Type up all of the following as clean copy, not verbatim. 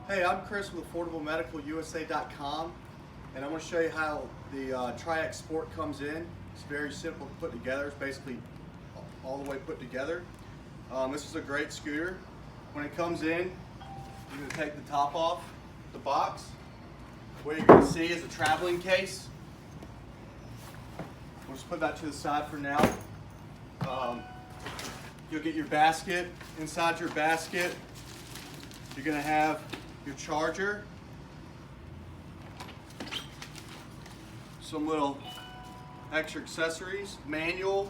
Hey, I'm Chris with AffordableMedicalUSA.com, and I'm going to show you how the Triaxe Sport comes in. It's very simple to put together. It's basically all the way put together. This is a great scooter. When it comes in, you're going to take the top off the box. What you're going to see is a traveling case. We'll just put that to the side for now. You'll get your basket. Inside your basket, you're going to have your charger, some little extra accessories, manual,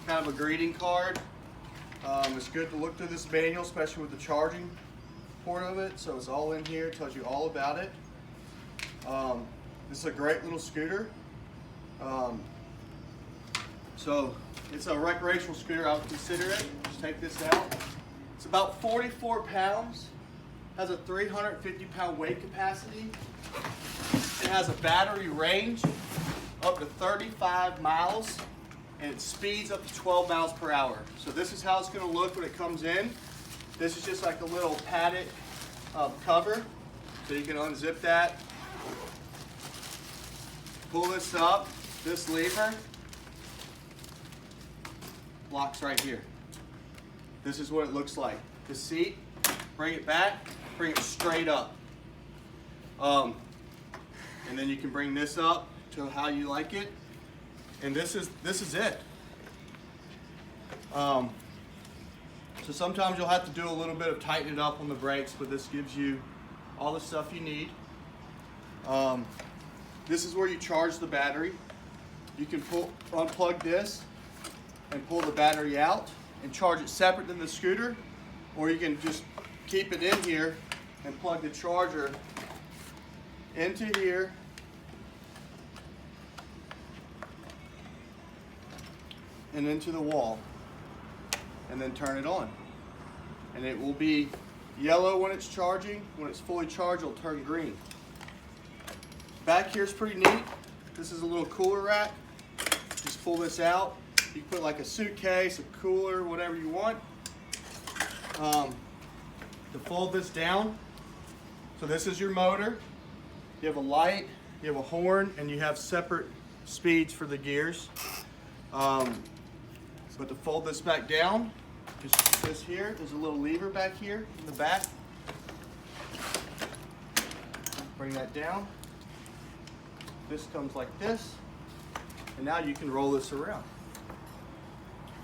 kind of a greeting card. It's good to look through this manual, especially with the charging port of it. So it's all in here, it tells you all about it. This is a great little scooter. So it's a recreational scooter, I would consider it. Just take this out. It's about 44 pounds. Has a 350-pound weight capacity. It has a battery range up to 35 miles, and it speeds up to 12 miles per hour. So this is how it's going to look when it comes in. This is just like a little padded cover, so you can unzip that, pull this up. This lever locks right here. This is what it looks like. The seat, bring it back, bring it straight up. And then you can bring this up to how you like it. And this is it. So sometimes you'll have to do a little bit of tightening it up on the brakes, but this gives you all the stuff you need. This is where you charge the battery. You can unplug this and pull the battery out and charge it separate than the scooter, or you can just keep it in here and plug the charger into here and into the wall, and then turn it on. And it will be yellow when it's charging. When it's fully charged, it'll turn green. Back here is pretty neat. This is a little cooler rack. Just pull this out. You can put like a suitcase, a cooler, whatever you want. To fold this down, so this is your motor. You have a light, you have a horn, and you have separate speeds for the gears. But to fold this back down, just this here, there's a little lever back here in the back. Bring that down. This comes like this, and now you can roll this around.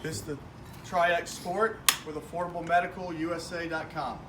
This is the Triaxe Sport with AffordableMedicalUSA.com.